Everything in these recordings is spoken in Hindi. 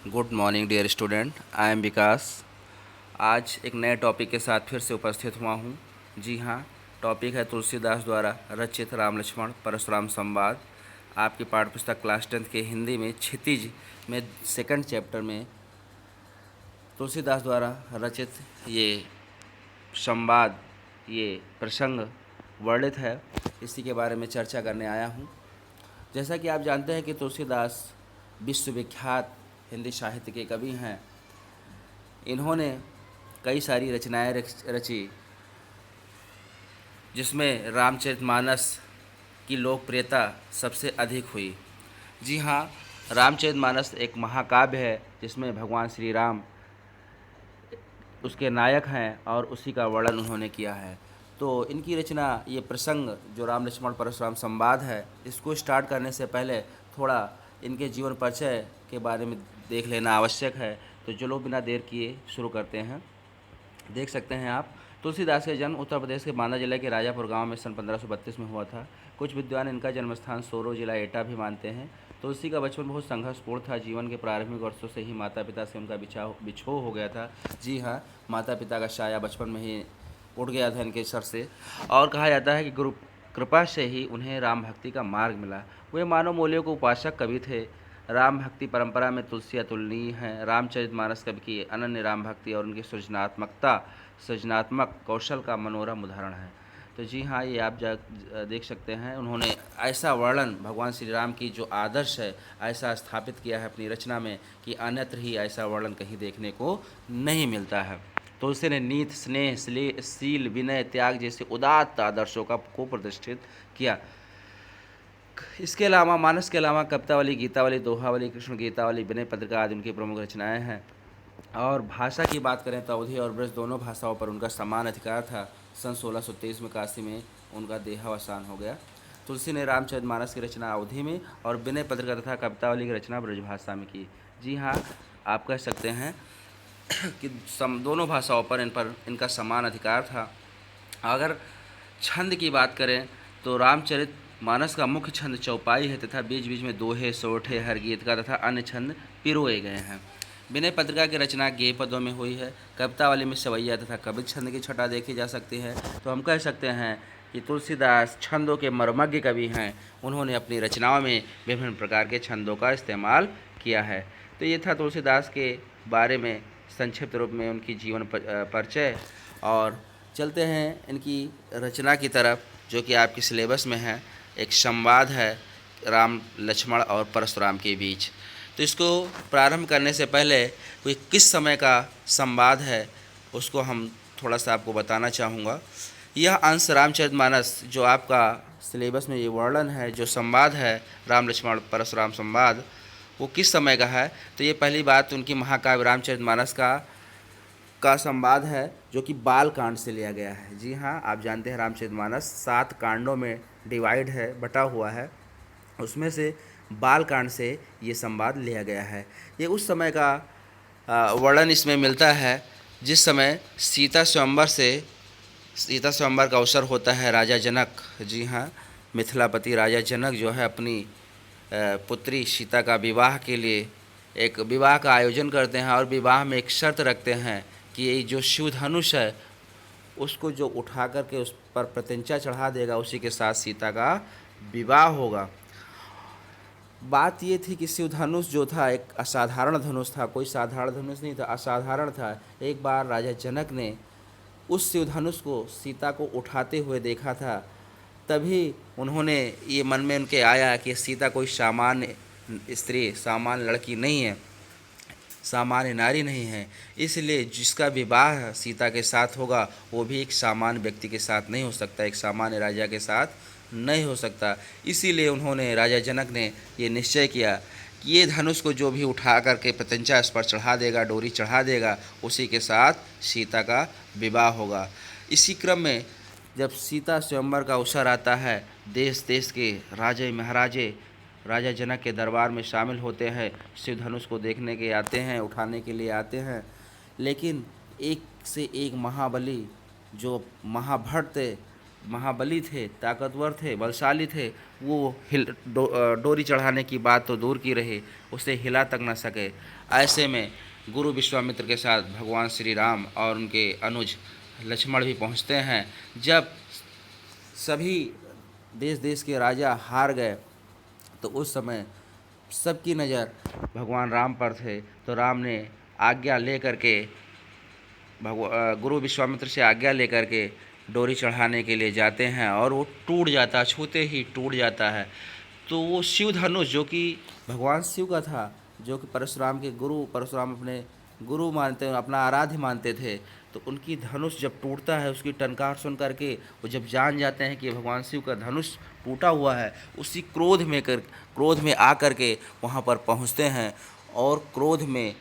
Good morning dear student, I am Vikas. आज एक नए टॉपिक के साथ फिर से उपस्थित हुआ हूँ। जी हाँ, टॉपिक है तुलसीदास द्वारा रचित राम लक्ष्मण परशुराम संवाद। आपकी पाठ्यपुस्तक क्लास 10th के हिंदी में क्षितिज में सेकंड चैप्टर में तुलसीदास द्वारा रचित ये संवाद, ये प्रसंग वर्णित है। इसी के बारे में चर्चा करने आया हूँ। जैसा कि आप जानते हैं कि तुलसीदास विश्वविख्यात हिंदी साहित्य के कवि हैं। इन्होंने कई सारी रचनाएं रची, जिसमें रामचरितमानस की लोकप्रियता सबसे अधिक हुई। जी हाँ, रामचरितमानस एक महाकाव्य है जिसमें भगवान श्री राम उसके नायक हैं और उसी का वर्णन उन्होंने किया है। तो इनकी रचना, ये प्रसंग जो राम लक्ष्मण परशुराम संवाद है, इसको स्टार्ट करने से पहले थोड़ा इनके जीवन परिचय के बारे में देख लेना आवश्यक है। तो चलो बिना देर किए शुरू करते हैं। देख सकते हैं आप, तुलसीदास का जन्म उत्तर प्रदेश के बांदा जिले के राजापुर गांव में सन 1532 में हुआ था। कुछ विद्वान इनका जन्मस्थान सोरो जिला एटा भी मानते हैं। तुलसी का बचपन बहुत संघर्षपूर्ण था। जीवन के प्रारंभिक वर्षों से ही माता पिता से उनका बिछोह हो गया था। जी हाँ, माता पिता का साया बचपन में ही उठ गया था इनके सर से। और कहा जाता है कि गुरु कृपा से ही उन्हें राम भक्ति का मार्ग मिला। वे मानव मूल्यों को उपासक कवि थे। राम भक्ति परंपरा में तुलसी अतुलनीय हैं। रामचरितमानस कवि की अनन्य राम भक्ति और उनकी सृजनात्मक कौशल का मनोरम उदाहरण है। तो जी हाँ, ये आप देख सकते हैं, उन्होंने ऐसा वर्णन भगवान श्री राम की जो आदर्श है, ऐसा स्थापित किया है अपनी रचना में कि अन्यत्र ही ऐसा वर्णन कहीं देखने को नहीं मिलता है। तुलसी ने नीति, स्नेह, शील, विनय, त्याग जैसे उदात्त आदर्शों को प्रतिष्ठित किया। इसके अलावा मानस के अलावा कवितावली, गीतावली, दोहावली, कृष्ण गीतावली, विनय पत्रिका आदि उनकी प्रमुख रचनाएं हैं। और भाषा की बात करें तो अवधी और ब्रज दोनों भाषाओं पर उनका समान अधिकार था। सन 1623 में काशी में उनका देहावसान हो गया। तुलसी ने रामचरितमानस की रचना अवधी में और विनय पत्रिका तथा कवितावली की रचना ब्रजभाषा में की। जी हाँ, आप कह सकते हैं कि दोनों भाषाओं पर इनका समान अधिकार था। अगर छंद की बात करें तो रामचरित मानस का मुख्य छंद चौपाई है तथा बीच बीच में दोहे, सोठे, हरगीतका तथा अन्य छंद पिरोए गए हैं। विनय पत्रिका की रचना गेय पदों में हुई है। कवितावली में सवैया तथा कवित छंद की छटा देखी जा सकती है। तो हम कह सकते हैं कि तुलसीदास छंदों के मर्मज्ञ कवि हैं। उन्होंने अपनी रचनाओं में विभिन्न प्रकार के छंदों का इस्तेमाल किया है। तो ये था तुलसीदास के बारे में संक्षिप्त रूप में उनकी जीवन परिचय। और चलते हैं इनकी रचना की तरफ, जो कि आपके सिलेबस में है। एक संवाद है राम लक्ष्मण और परशुराम के बीच। तो इसको प्रारंभ करने से पहले कोई किस समय का संवाद है उसको हम थोड़ा सा आपको बताना चाहूँगा। यह अंश रामचरितमानस जो आपका सिलेबस में ये वर्णन है, जो संवाद है राम लक्ष्मण परशुराम संवाद, वो किस समय का है। तो ये पहली बात, उनकी महाकाव्य रामचरितमानस का संवाद है, जो कि बाल कांड से लिया गया है। जी हाँ, आप जानते हैं रामचरितमानस 7 कांडों में डिवाइड है, बटा हुआ है। उसमें से बाल कांड से ये संवाद लिया गया है। ये उस समय का वर्णन इसमें मिलता है जिस समय सीता स्वयंवर का अवसर होता है। राजा जनक, जी हाँ, मिथिलापति राजा जनक जो है अपनी पुत्री सीता का विवाह के लिए एक विवाह का आयोजन करते हैं और विवाह में एक शर्त रखते हैं कि ये जो शिव धनुष है उसको जो उठा करके उस पर प्रत्यंचा चढ़ा देगा, उसी के साथ सीता का विवाह होगा। बात ये थी कि शिव धनुष जो था एक असाधारण धनुष था, कोई साधारण धनुष नहीं था, असाधारण था। एक बार राजा जनक ने उस शिव धनुष को सीता को उठाते हुए देखा था। तभी उन्होंने ये मन में उनके आया कि सीता कोई सामान्य स्त्री, सामान्य लड़की नहीं है, सामान्य नारी नहीं है। इसलिए जिसका विवाह सीता के साथ होगा वो भी एक सामान्य व्यक्ति के साथ नहीं हो सकता, एक सामान्य राजा के साथ नहीं हो सकता। इसीलिए उन्होंने, राजा जनक ने ये निश्चय किया कि ये धनुष को जो भी उठा करके प्रत्यंचा इस पर चढ़ा देगा, डोरी चढ़ा देगा, उसी के साथ सीता का विवाह होगा। इसी क्रम में जब सीता स्वयंवर का अवसर आता है, देश देश के राजे महाराजे राजा जनक के दरबार में शामिल होते हैं, शिव धनुष को देखने के आते हैं, उठाने के लिए आते हैं। लेकिन एक से एक महाबली जो महाभट्ट थे, महाबली थे, ताकतवर थे, बलशाली थे, वो डोरी चढ़ाने की बात तो दूर की रही, उसे हिला तक न सके। ऐसे में गुरु विश्वामित्र के साथ भगवान श्री राम और उनके अनुज लक्ष्मण भी पहुंचते हैं। जब सभी देश देश के राजा हार गए तो उस समय सबकी नज़र भगवान राम पर थे। तो राम ने आज्ञा ले करके गुरु विश्वामित्र से आज्ञा लेकर के डोरी चढ़ाने के लिए जाते हैं और वो टूट जाता है, छूते ही टूट जाता है। तो वो शिव धनुष जो कि भगवान शिव का था, जो कि परशुराम के गुरु, परशुराम अपने गुरु मानते हैं, अपना आराध्य मानते थे, तो उनकी धनुष जब टूटता है, उसकी टंकार सुन करके वो जब जान जाते हैं कि भगवान शिव का धनुष टूटा हुआ है, उसी क्रोध में आ कर के वहाँ पर पहुँचते हैं और क्रोध में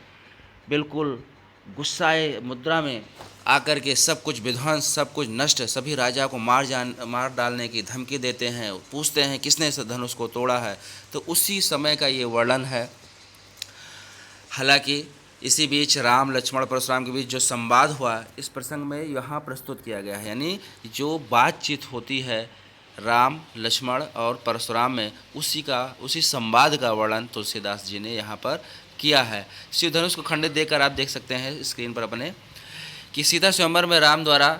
बिल्कुल गुस्साए मुद्रा में आकर के सब कुछ विध्वंस, सब कुछ नष्ट, सभी राजा को मार डालने की धमकी देते हैं। पूछते हैं किसने इस धनुष को तोड़ा है, तो उसी समय का ये वर्णन है। हालांकि इसी बीच राम लक्ष्मण परशुराम के बीच जो संवाद हुआ, इस प्रसंग में यहाँ प्रस्तुत किया गया है। यानी जो बातचीत होती है राम लक्ष्मण और परशुराम में, उसी संवाद का वर्णन तुलसीदास जी ने यहाँ पर किया है। शिव धनुष को खंडित देकर आप देख सकते हैं स्क्रीन पर अपने कि सीता स्वयंवर में राम द्वारा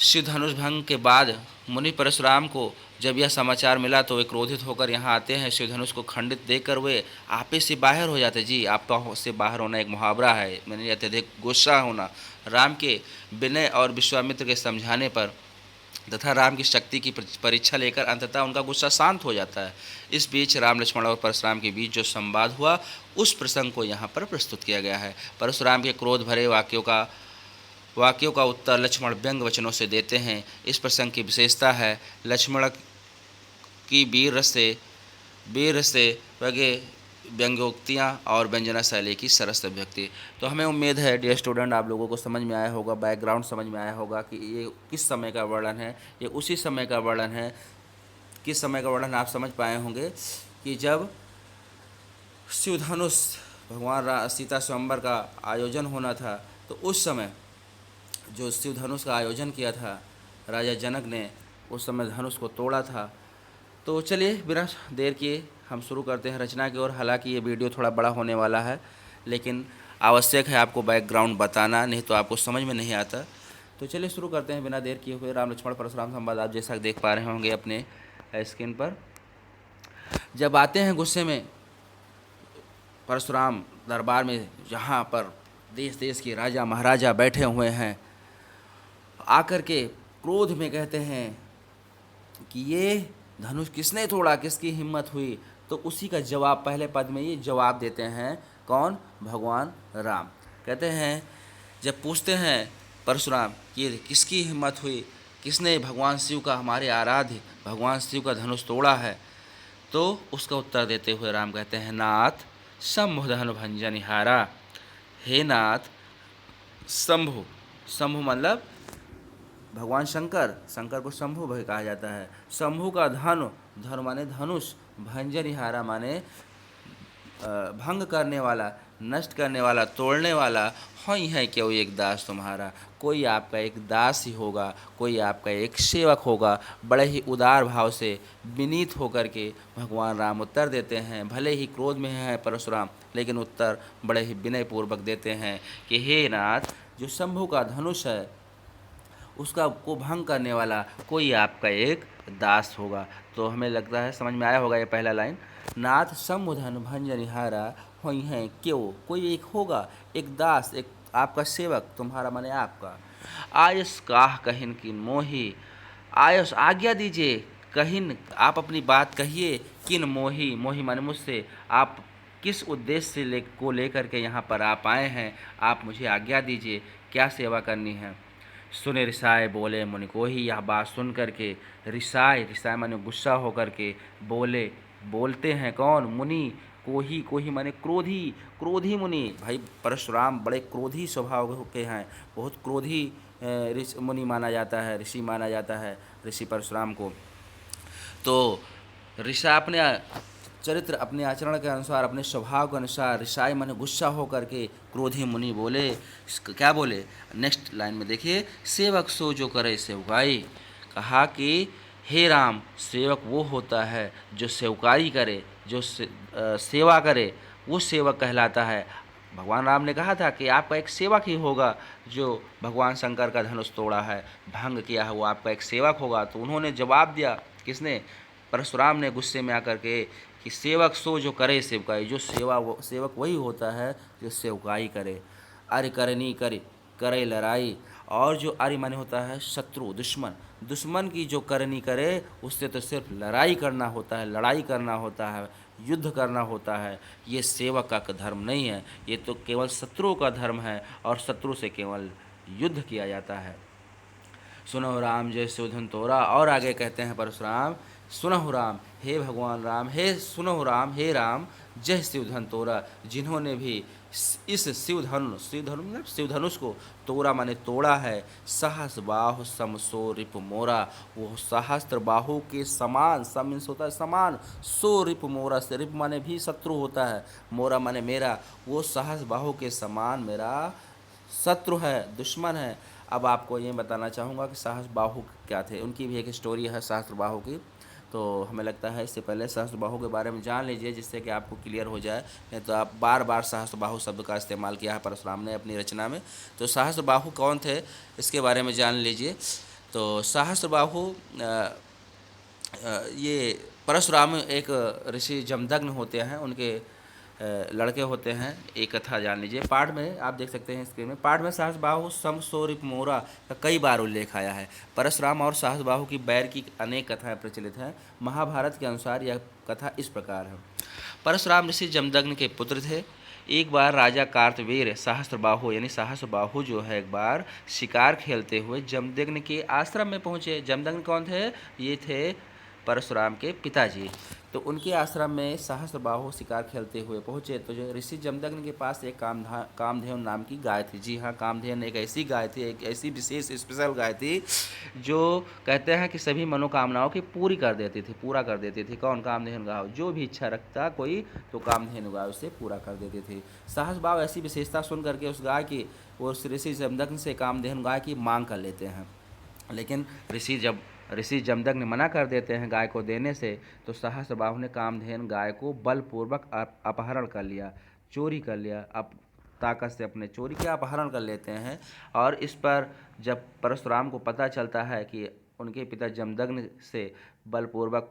शिव धनुष भंग के बाद मुनि परशुराम को जब यह समाचार मिला तो वे क्रोधित होकर यहाँ आते हैं। शिव धनुष को खंडित देखकर वे आपे से बाहर हो जाते। जी, आपका से बाहर होना एक मुहावरा है, मैंने अत्यधिक गुस्सा होना। राम के विनय और विश्वामित्र के समझाने पर तथा राम की शक्ति की परीक्षा लेकर अंततः उनका गुस्सा शांत हो जाता है। इस बीच राम लक्ष्मण और परशुराम के बीच जो संवाद हुआ, उस प्रसंग को यहाँ पर प्रस्तुत किया गया है। परशुराम के क्रोध भरे वाक्यों का उत्तर लक्ष्मण व्यंग वचनों से देते हैं। इस प्रसंग की विशेषता है लक्ष्मण की वीर रस से वगैरह व्यंग्योक्तियाँ और व्यंजना शैली की सरस अभिव्यक्ति। तो हमें उम्मीद है डियर स्टूडेंट, आप लोगों को समझ में आया होगा, बैकग्राउंड समझ में आया होगा कि ये किस समय का वर्णन है। ये उसी समय का वर्णन है। किस समय का वर्णन आप समझ पाए होंगे कि जब शिव धनुष भगवान सीता स्वयंवर का आयोजन होना था, तो उस समय जो शिव धनुष का आयोजन किया था राजा जनक ने, उस समय धनुष को तोड़ा था। तो चलिए बिना देर किए हम शुरू करते हैं रचना की ओर। हालांकि ये वीडियो थोड़ा बड़ा होने वाला है, लेकिन आवश्यक है आपको बैकग्राउंड बताना, नहीं तो आपको समझ में नहीं आता। तो चलिए शुरू करते हैं बिना देर किए हुए। राम लक्ष्मण परशुराम संवाद आप जैसा देख पा रहे होंगे अपने स्क्रीन पर। जब आते हैं गुस्से में परशुराम दरबार में, जहाँ पर देश देश के राजा महाराजा बैठे हुए हैं, आकर के क्रोध में कहते हैं कि ये धनुष किसने तोड़ा, किसकी हिम्मत हुई। तो उसी का जवाब पहले पद में ये जवाब देते हैं कौन, भगवान राम। कहते हैं, जब पूछते हैं परशुराम कि ये किसकी हिम्मत हुई, किसने भगवान शिव का, हमारे आराध्य भगवान शिव का धनुष तोड़ा है, तो उसका उत्तर देते हुए राम कहते हैं, नाथ शंभु धनु भंजनिहारा। हे नाथ, शंभु, शंभु मतलब भगवान शंकर को शंभु भी कहा जाता है। शंभु का धनु माने धनुष, भंजनिहारा माने भंग करने वाला, नष्ट करने वाला, तोड़ने वाला। हई है क्यों एक दास तुम्हारा, कोई आपका एक दास ही होगा, कोई आपका एक सेवक होगा। बड़े ही उदार भाव से विनीत होकर के भगवान राम उत्तर देते हैं। भले ही क्रोध में है परशुराम, लेकिन उत्तर बड़े ही विनयपूर्वक देते हैं कि हे नाथ, जो शंभु का धनुष है उसका को भंग करने वाला कोई आपका एक दास होगा। तो हमें लगता है समझ में आया होगा ये पहला लाइन, नाथ शंभु धनु भंजनिहारा होई हैं क्यों, कोई एक होगा, एक दास, एक आपका सेवक, तुम्हारा माने आपका। आयस काह कहिन किन मोही, आयस आज्ञा दीजिए, कहिन आप अपनी बात कहिए, किन मोही, मोही माने मुझसे, आप किस उद्देश्य से को लेकर के यहाँ पर आप आए हैं, आप मुझे आज्ञा दीजिए, क्या सेवा करनी है। सुने रिसाए बोले मुनि को ही, यह बात सुन करके रिसाए माने गुस्सा होकर के बोलते हैं कौन, मुनि को ही माने क्रोधी मुनि। भाई परशुराम बड़े क्रोधी स्वभाव के हैं, बहुत क्रोधी मुनि माना जाता है, ऋषि माना जाता है ऋषि परशुराम को। तो ऋषा अपने चरित्र, अपने आचरण के अनुसार, अपने स्वभाव के अनुसार ऋषाई माने गुस्सा होकर के क्रोधी मुनि बोले। क्या बोले, नेक्स्ट लाइन में देखिए, सेवक सो जो करे सेवकाई, कहा कि हे राम, सेवक वो होता है जो सेवकाई करे, जो सेवा करे, वो सेवक कहलाता है। भगवान राम ने कहा था कि आपका एक सेवक ही होगा जो भगवान शंकर का धनुष तोड़ा है, भंग किया है, वो आपका एक सेवक होगा। तो उन्होंने जवाब दिया, किसने? परशुराम ने गुस्से में आकर के, कि सेवक सो जो करे सेवकाई, जो सेवक वही होता है जो सेवकाई करे। अरे करनी करे, करे लड़ाई। और जो अरि माने होता है शत्रु, दुश्मन, दुश्मन की जो करनी करे, उससे तो सिर्फ लड़ाई करना होता है, लड़ाई करना होता है, युद्ध करना होता है। ये सेवक का धर्म नहीं है, ये तो केवल शत्रुओं का धर्म है, और शत्रु से केवल युद्ध किया जाता है। सुनहु राम जय सुधन तोरा। और आगे कहते हैं परशुराम, सुनहु राम, हे भगवान राम, हे सुनहु राम, हे राम, जय शिवधन तोरा। जिन्होंने भी इस शिवधनुष को तोड़ा माने तोड़ा है, सहस बाहु समसो रिप मोरा, वो सहस्त्र बाहु के समान, सम होता है समान, सो रिप मोरा, से रिप माने भी शत्रु होता है, मोरा माने मेरा, वो सहस बाहु के समान मेरा शत्रु है, दुश्मन है। अब आपको ये बताना चाहूँगा कि सहस्त्रबाहु क्या थे। उनकी भी एक स्टोरी है सहस्त्रबाहु की, तो हमें लगता है इससे पहले सहस्त्रबाहु के बारे में जान लीजिए, जिससे कि आपको क्लियर हो जाए। नहीं तो आप बार बार सहस्त्रबाहु शब्द का इस्तेमाल किया है परशुराम ने अपनी रचना में। तो सहस्त्रबाहु कौन थे, इसके बारे में जान लीजिए। तो सहस्त्रबाहु ये परशुराम एक ऋषि जमदग्नि होते हैं, उनके लड़के होते हैं। एक कथा जान लीजिए, पाठ में आप देख सकते हैं स्क्रीन में, पाठ में सहस्त्रबाहु सम सो रिप मोरा का कई बार उल्लेख आया है। परशुराम और सहस्त्रबाहु की बैर की अनेक कथाएं प्रचलित हैं। महाभारत के अनुसार यह कथा इस प्रकार है। परशुराम ऋषि जमदग्नि के पुत्र थे। एक बार राजा कार्तवीर सहस्त्रबाहु यानी सहस्त्रबाहु जो है, एक बार शिकार खेलते हुए जमदग्नि के आश्रम में पहुँचे। जमदग्नि कौन थे? ये थे परशुराम के पिताजी। तो उनके आश्रम में सहस्त्रबाहु शिकार खेलते हुए पहुँचे। तो जो ऋषि जमदग्नि के पास एक कामधेनु नाम की गाय थी। जी हाँ, कामधेनु एक ऐसी गाय थी, एक ऐसी विशेष स्पेशल गाय थी जो कहते हैं कि सभी मनोकामनाओं की पूरी कर देती थी, पूरा कर देती थी। कौन? कामधेनु गाय। जो भी इच्छा रखता कोई, तो कामधेनु गाय उसे पूरा कर देती थी। सहस्त्रबाहु ऐसी विशेषता सुन करके उस गाय की, उस ऋषि जमदग्नि से कामधेनु गाय की मांग कर लेते हैं। लेकिन ऋषि जमदग्नि मना कर देते हैं गाय को देने से। तो सहस्त्रबाहु ने कामधेनु गाय को बलपूर्वक अपहरण कर लिया, चोरी कर लिया। अब ताकत से अपने चोरी किया, अपहरण कर लेते हैं। और इस पर जब परशुराम को पता चलता है कि उनके पिता जमदग्नि से बलपूर्वक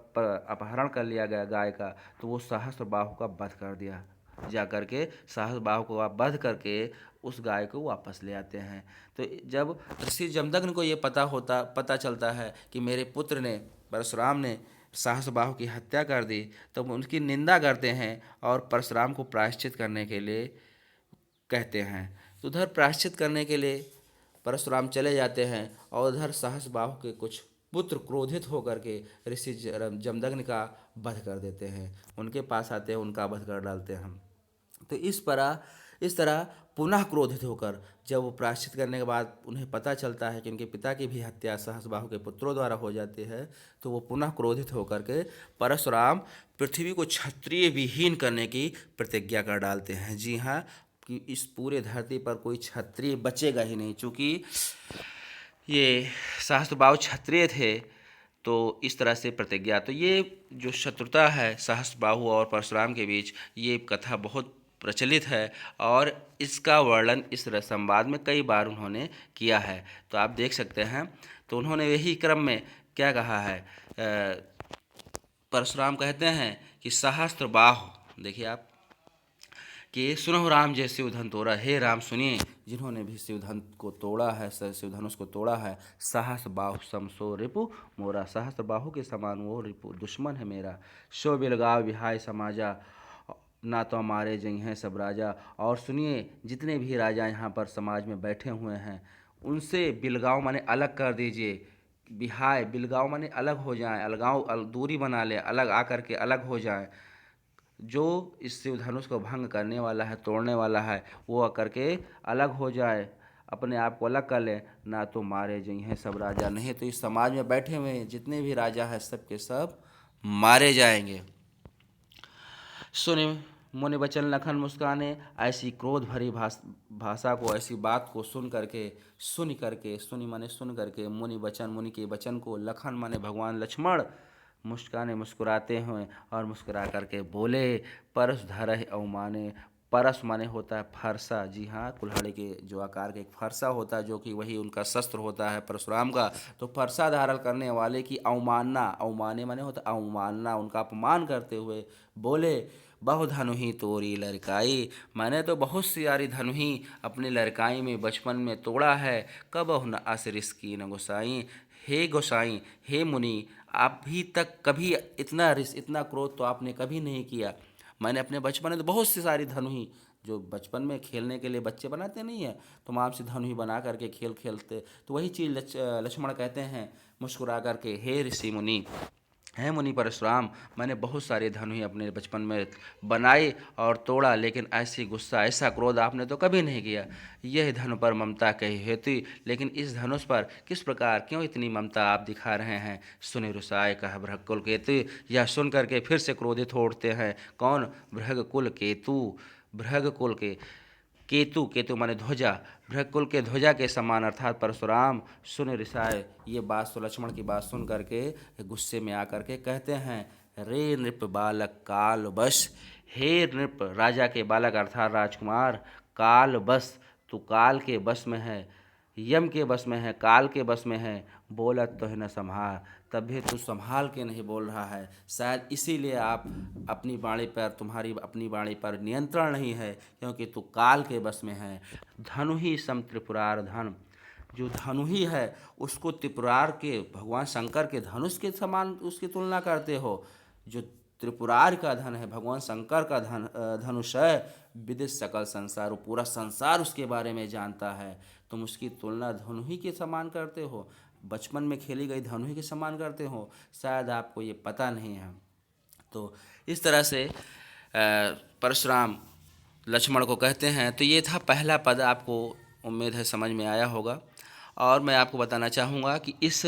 अपहरण कर लिया गया गाय का, तो वो सहस्त्रबाहु का वध कर दिया। जा करके सहस्त्रबाहु को वध करके उस गाय को वापस ले आते हैं। तो जब ऋषि जमदग्नि को ये पता चलता है कि मेरे पुत्र ने, परशुराम ने सहस्त्रबाहु की हत्या कर दी, तो उनकी निंदा करते हैं और परशुराम को प्रायश्चित करने के लिए कहते हैं। तो उधर प्रायश्चित करने के लिए परशुराम चले जाते हैं, और उधर सहस्त्रबाहु के कुछ पुत्र क्रोधित होकर के ऋषि जमदग्नि का वध कर देते हैं। उनके पास आते हैं, उनका वध कर डालते हैं। तो इस तरह पुनः क्रोधित होकर, जब वो प्रायश्चित करने के बाद उन्हें पता चलता है कि उनके पिता की भी हत्या सहस्त्रबाहु के पुत्रों द्वारा हो जाती है, तो वो पुनः क्रोधित होकर के परशुराम पृथ्वी को क्षत्रिय विहीन करने की प्रतिज्ञा कर डालते हैं। जी हाँ, कि इस पूरे धरती पर कोई क्षत्रिय बचेगा ही नहीं। चूँकि ये सहस्त्रबाहु क्षत्रिय थे, तो इस तरह से प्रतिज्ञा। तो ये जो शत्रुता है सहस्त्रबाहु और परशुराम के बीच, ये कथा बहुत प्रचलित है, और इसका वर्णन इस संवाद में कई बार उन्होंने किया है। तो आप देख सकते हैं। तो उन्होंने यही क्रम में क्या कहा है, परशुराम कहते हैं कि सहस्त्रबाहु, देखिए आप, कि सुनहु राम जय शिवधन तोड़ा। हे राम सुनिए, जिन्होंने भी शिवधन को तोड़ा है, शिवधनुष को तोड़ा है, सहस्त्रबाहु सम सो रिपु मोरा, सहस्त्रबाहु के समान वो रिपु दुश्मन है मेरा। सो बिलगाव विहाय समाजा, ना तो हमारे जंग हैं सब राजा। और सुनिए, जितने भी राजा यहाँ पर समाज में बैठे हुए हैं, उनसे बिलगाव माने अलग कर दीजिए। बिहाय, बिलगाव माने अलग हो जाएं, अलगाव, दूरी बना लें, अलग आकर के अलग हो जाएं। जो इस शिवधनुष को भंग करने वाला है, तोड़ने वाला है, वो आकर के अलग हो जाए, अपने आप को अलग कर ले। ना तो मारे जई हैं सब राजा, नहीं तो इस समाज में बैठे हुए जितने भी राजा हैं सब के सब मारे जाएंगे। सुने मुनि बचन लखन मुस्काने, ऐसी क्रोध भाषा को, ऐसी बात को सुन करके, सुनी माने सुन करके, मुनि वचन, मुनि के वचन को, लखन माने भगवान लक्ष्मण मुस्कुराते हुए और मुस्कुरा करके बोले, परस धरहि अवमाने। परस माने होता है फरसा, जी हाँ, कुल्हाड़ी के जो आकार का एक फरसा होता है, जो कि वही उनका शस्त्र होता है परशुराम का। तो फरसा धारण करने वाले की अवमानना, अवमाने माने होता है अवमानना, उनका अपमान करते हुए बोले, बहु धनुही तोरी लड़काई। मैंने तो बहुत सी यारी धनुही अपनी लड़काई में बचपन में तोड़ा है, कबहु न अस रिसकी न गोसाई। हे गोसाई, हे मुनि, आप भी तक कभी इतना क्रोध तो आपने कभी नहीं किया। मैंने अपने बचपन में तो बहुत सी सारी धनुही, जो बचपन में खेलने के लिए बच्चे बनाते नहीं है, तो हम आपसे धनुही बना करके खेल खेलते। तो वही चीज़ लक्ष्मण कहते हैं मुस्कुरा करके, हे ऋषि मुनि, है मुनि परशुराम, मैंने बहुत सारे धनुष अपने बचपन में बनाए और तोड़ा, लेकिन ऐसी गुस्सा, ऐसा क्रोध आपने तो कभी नहीं किया। यह धनु पर ममता कही हेतु, लेकिन इस धनुष पर किस प्रकार, क्यों इतनी ममता आप दिखा रहे हैं। सुनि रुसाए कह भृगकुल केतु, यह सुन करके फिर से क्रोधित हो उठते हैं। कौन? भृगकुल केतु, भृगकुल के केतु, केतु माने ध्वजा, भृगकुल के ध्वजा के समान अर्थात परशुराम। सुन रिसाए, ये बात लक्ष्मण की बात सुन करके गुस्से में आकर के कहते हैं, रे नृप बालक काल बस। हे नृप, राजा के बालक अर्थात राजकुमार, काल बस, तू काल के बस में है, यम के बस में है, काल के बस में है। बोलत तो है न संभाल, तब भी तू संभाल के नहीं बोल रहा है। शायद इसीलिए आप अपनी वाणी पर, तुम्हारी अपनी वाणी पर नियंत्रण नहीं है, क्योंकि तू काल के बस में है। धनु ही सम त्रिपुरार धन, जो धनु ही है उसको त्रिपुरार के भगवान शंकर के धनुष के समान उसकी तुलना करते हो। जो त्रिपुरार का धन है, भगवान शंकर का धनुष है, विदित सकल संसार, वो पूरा संसार उसके बारे में जानता है। तुम उसकी तुलना धनु ही के समान करते हो, बचपन में खेली गई धनु ही के समान करते हो, शायद आपको ये पता नहीं है। तो इस तरह से परशुराम लक्ष्मण को कहते हैं। तो ये था पहला पद, आपको उम्मीद है समझ में आया होगा। और मैं आपको बताना चाहूँगा कि इस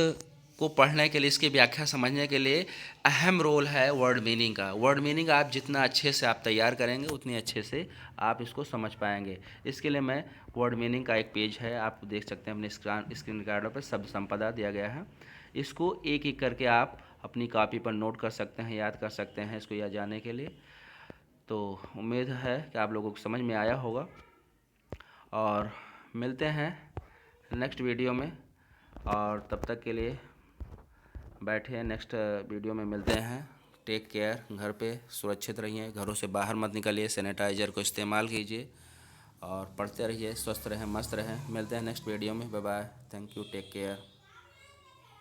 को पढ़ने के लिए, इसकी व्याख्या समझने के लिए अहम रोल है वर्ड मीनिंग का। वर्ड मीनिंग आप जितना अच्छे से आप तैयार करेंगे, उतनी अच्छे से आप इसको समझ पाएंगे। इसके लिए मैं वर्ड मीनिंग का एक पेज है, आप देख सकते हैं अपने स्क्रीन रिकॉर्डर पर, शब्द संपदा दिया गया है। इसको एक एक करके आप अपनी कॉपी पर नोट कर सकते हैं, याद कर सकते हैं इसको याद जाने के लिए। तो उम्मीद है कि आप लोगों को समझ में आया होगा, और मिलते हैं नेक्स्ट वीडियो में। और तब तक के लिए बैठे, नेक्स्ट वीडियो में मिलते हैं। टेक केयर, घर पे सुरक्षित रहिए, घरों से बाहर मत निकलिए, सैनिटाइज़र को इस्तेमाल कीजिए और पढ़ते रहिए, स्वस्थ रहें, मस्त रहें। मिलते हैं नेक्स्ट वीडियो में, bye bye, thank you, take care.